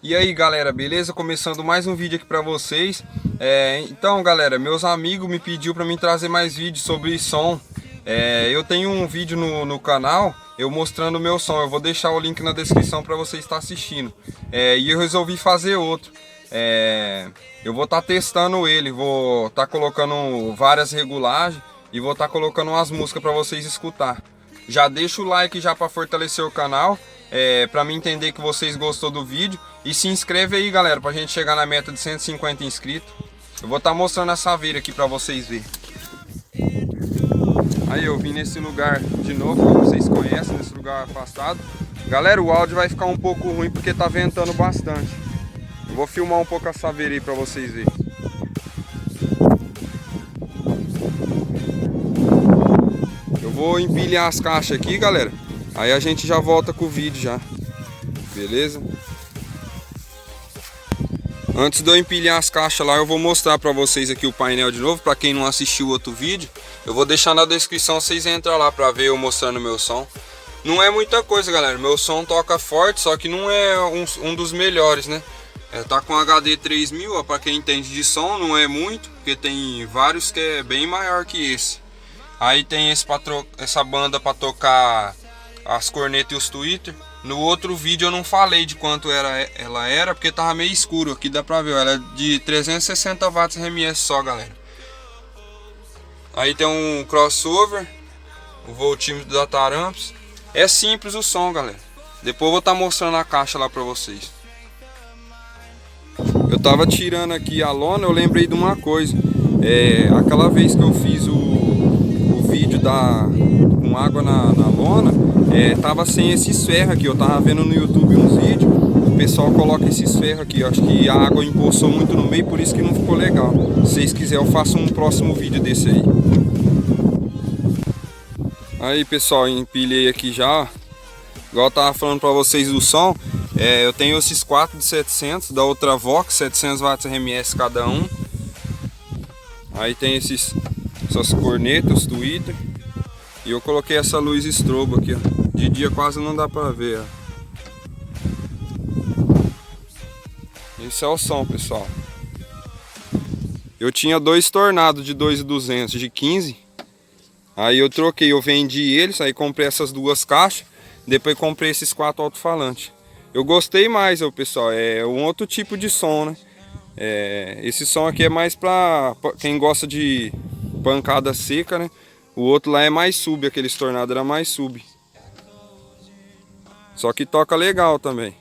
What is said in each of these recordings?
E aí galera, beleza? Começando mais um vídeo aqui pra vocês. Então galera, meus amigos me pediu pra mim trazer mais vídeos sobre som. Eu tenho um vídeo no canal eu mostrando o meu som. Eu vou deixar o link na descrição pra você estar assistindo. E eu resolvi fazer outro. Eu vou estar testando ele, vou estar colocando várias regulagens e vou estar colocando umas músicas pra vocês escutar. Já deixa o like já pra fortalecer o canal. Pra mim entender que vocês gostou do vídeo. E se inscreve aí galera, pra gente chegar na meta de 150 inscritos. Eu vou estar mostrando a saveira aqui pra vocês verem. Aí eu vim nesse lugar de novo, como vocês conhecem, nesse lugar afastado. Galera, o áudio vai ficar um pouco ruim porque tá ventando bastante. Eu vou filmar um pouco a saveira aí pra vocês verem. Eu vou empilhar as caixas aqui galera. Aí a gente já volta com o vídeo já. Beleza? Antes de eu empilhar as caixas lá, eu vou mostrar pra vocês aqui o painel de novo. Pra quem não assistiu o outro vídeo, eu vou deixar na descrição, vocês entram lá pra ver eu mostrando o meu som. Não é muita coisa galera, meu som toca forte, só que não é um dos melhores, né? Tá com HD 3000, ó, pra quem entende de som, não é muito, porque tem vários que é bem maior que esse. Aí tem essa banda pra tocar as cornetas e os tweeter. No outro vídeo eu não falei de quanto ela era, porque tava meio escuro. Aqui dá pra ver, ela é de 360 watts RMS só, galera. Aí tem um crossover, o voltímetro da Taramps. É simples o som, galera. Depois eu vou estar mostrando a caixa lá pra vocês. Eu tava tirando aqui a lona, eu lembrei de uma coisa. Aquela vez que eu fiz o vídeo com água na lona, tava sem esses ferros aqui. Eu tava vendo no YouTube uns vídeos, o pessoal coloca esses ferros aqui. Eu acho que a água empoçou muito no meio, por isso que não ficou legal. Se vocês quiserem eu faço um próximo vídeo desse aí. Aí pessoal, empilhei aqui já. Igual eu tava falando pra vocês do som, eu tenho esses 4 de 700 da outra Vox, 700 watts RMS cada um. Aí tem essas cornetas, tweeter. E eu coloquei essa luz strobo aqui, ó. De dia quase não dá pra ver, ó. Esse é o som, pessoal. Eu tinha dois tornados de 2.200 de 15. Aí eu troquei, eu vendi eles, aí comprei essas duas caixas. Depois comprei esses 4 alto-falantes. Eu gostei mais, pessoal. É um outro tipo de som, né? Esse som aqui é mais pra quem gosta de pancada seca, né? O outro lá é mais sub, aqueles tornados era mais sub. Só que toca legal também.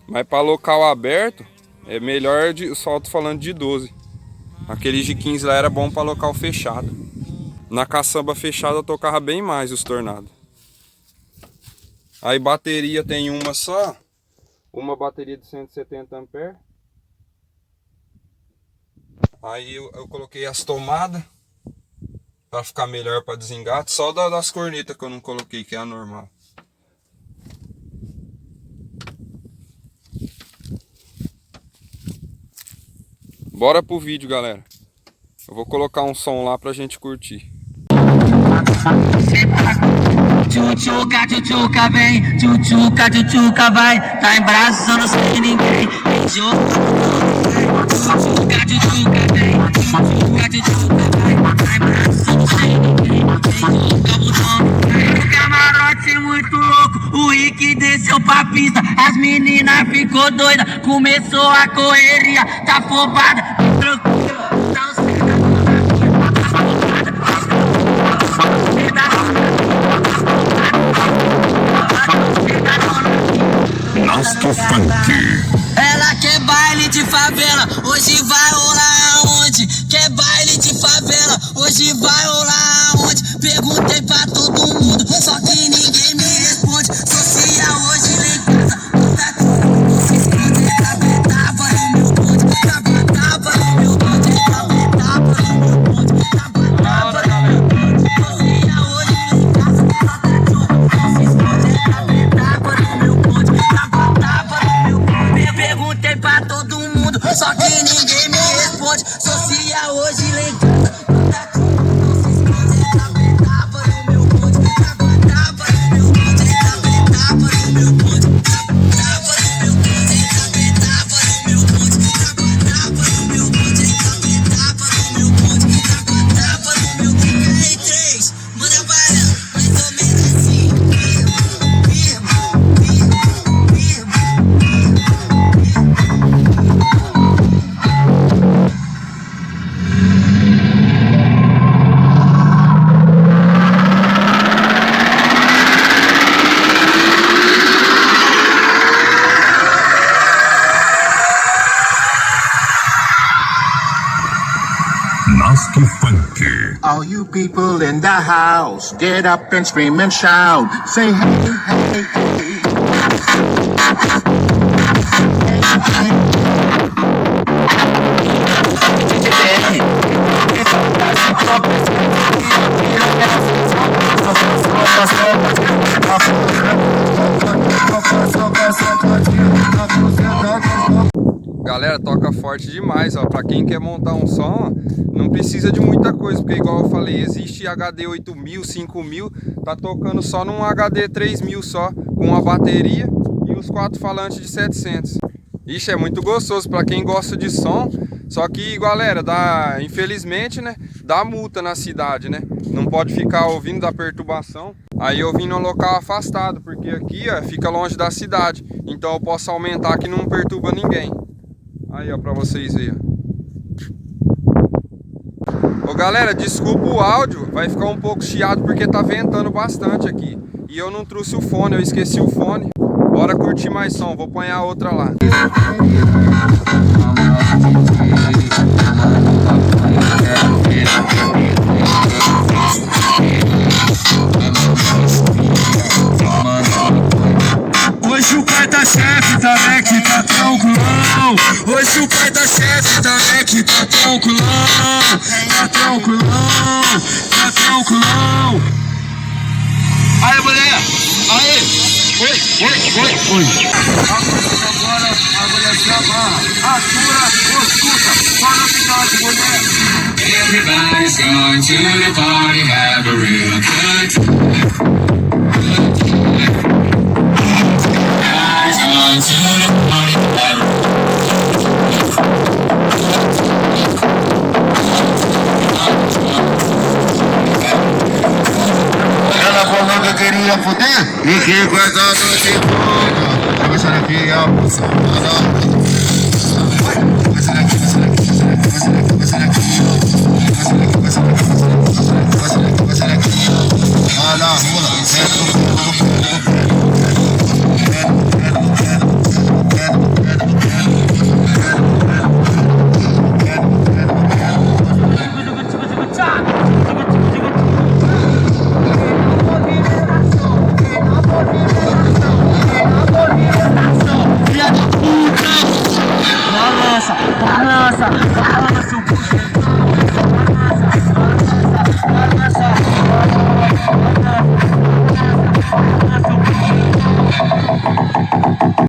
Mas para local aberto, é melhor só tô falando de 12. Aqueles de 15 lá era bom para local fechado. Na caçamba fechada eu tocava bem mais os tornados. Aí bateria tem uma só. Uma bateria de 170 amperes. Aí eu coloquei as tomadas para ficar melhor para desengate. Só das cornetas que eu não coloquei, que é a normal. Bora pro vídeo, galera. Eu vou colocar um som lá pra gente curtir. Tchutchuca, tchutchuca vem, tchutchuca, tchutchuca vai. Tá embraçando sem ninguém. Tchutchuca, tchutchuca vem, tchutchuca, tchutchuca vai. Tá embraçando sem ninguém. O camarote muito louco, o Rick desceu pra pista. As meninas ficou doida, começou a correria. Tá afobada, tranquila. Nosso funk. Ela quer baile de favela, hoje vai rolar aonde? Quer baile de favela, hoje vai rolar aonde? Perguntei pra todo mundo, só que ninguém me responde. Social hoje lá em casa, tá tudo se esconde. Tava no meu bonde, tava no meu bonde, tava no meu bonde, tava no meu bonde. Social hoje lá em casa, tá tudo se esconde. Tava no meu bonde, tava no meu bonde. Perguntei pra todo mundo, só que ninguém me responde. Social hoje lá em casa, tá tudo se esconde. Tava no meu bonde, tava no meu bonde. Disque Funk. All you people in the house, get up and scream and shout. Say hey, hey, hey. Galera, toca forte demais, ó. Pra quem quer montar um som, ó, não precisa de muita coisa, porque igual eu falei, existe HD 8000, 5000, tá tocando só num HD 3000 só, com uma bateria e os 4 falantes de 700. Ixi, é muito gostoso pra quem gosta de som, só que, galera, infelizmente, né, dá multa na cidade, né? Não pode ficar ouvindo da perturbação. Aí eu vim num local afastado, porque aqui, ó, fica longe da cidade, então eu posso aumentar que não perturba ninguém. Aí, ó, pra vocês verem. Ô, galera, desculpa o áudio, vai ficar um pouco chiado porque tá ventando bastante aqui. E eu não trouxe o fone, eu esqueci o fone. Bora curtir mais som, vou pôr a outra lá. Hoje o pai tá chefe, tá né, que tá tranquilão. Hoje o pai tá chefe, tá né, que tá tranquilão. Tá tranquilão, tá tranquilão. Aí, mulher, aí. Oi. Agora a mulher se amarra, atura, escuta, só novidade, mulher. Everybody's going to the party, have a real good time. Ela falou que eu queria fuder e que coisa do tipo. Começa aqui, ó.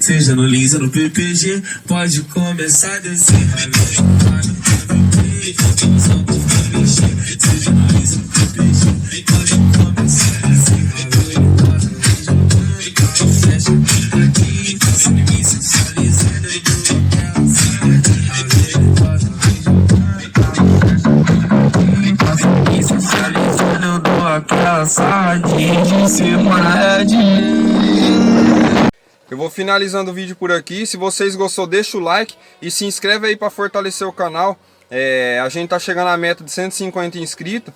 Seja no Lins ou no PPG, pode começar a descer. Seja no Lins ou no PPG, pode começar a descer. Fecha aqui, faça me sensualizando e eu dou aquela sarradinha de cima na Eu vou finalizando o vídeo por aqui. Se vocês gostou, deixa o like e se inscreve aí para fortalecer o canal. A gente tá chegando à meta de 150 inscritos.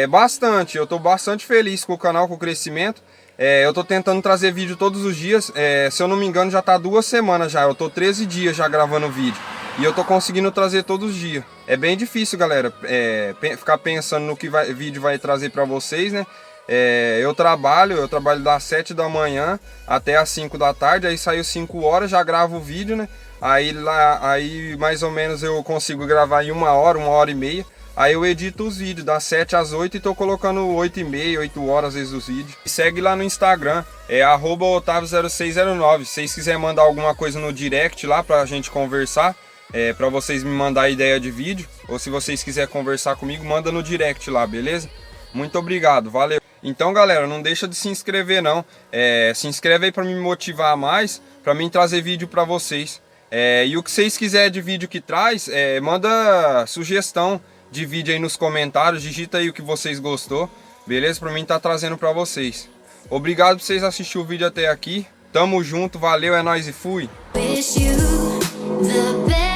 Bastante, eu tô bastante feliz com o canal, com o crescimento. Eu tô tentando trazer vídeo todos os dias. Se eu não me engano, já tá 2 semanas já. Eu tô 13 dias já gravando vídeo. E eu tô conseguindo trazer todos os dias. É bem difícil, galera, ficar pensando no que vídeo vai trazer para vocês, né? Eu trabalho das 7 da manhã até as 5 da tarde, aí saiu 5 horas, já gravo o vídeo, né? Aí mais ou menos eu consigo gravar em 1 hora e meia. Aí eu edito os vídeos das 7 às 8 e tô colocando 8h30, 8 horas às vezes os vídeos. Segue lá no Instagram, @otavio0609. Se vocês quiserem mandar alguma coisa no direct lá pra gente conversar, pra vocês me mandar ideia de vídeo, ou se vocês quiserem conversar comigo, manda no direct lá, beleza? Muito obrigado, valeu! Então, galera, não deixa de se inscrever não. Se inscreve aí para me motivar mais, para mim trazer vídeo para vocês. E o que vocês quiserem de vídeo que traz, manda sugestão de vídeo aí nos comentários, digita aí o que vocês gostou, beleza? Para mim tá trazendo para vocês. Obrigado por vocês assistirem o vídeo até aqui. Tamo junto, valeu, é nóis e fui! Wish you the best.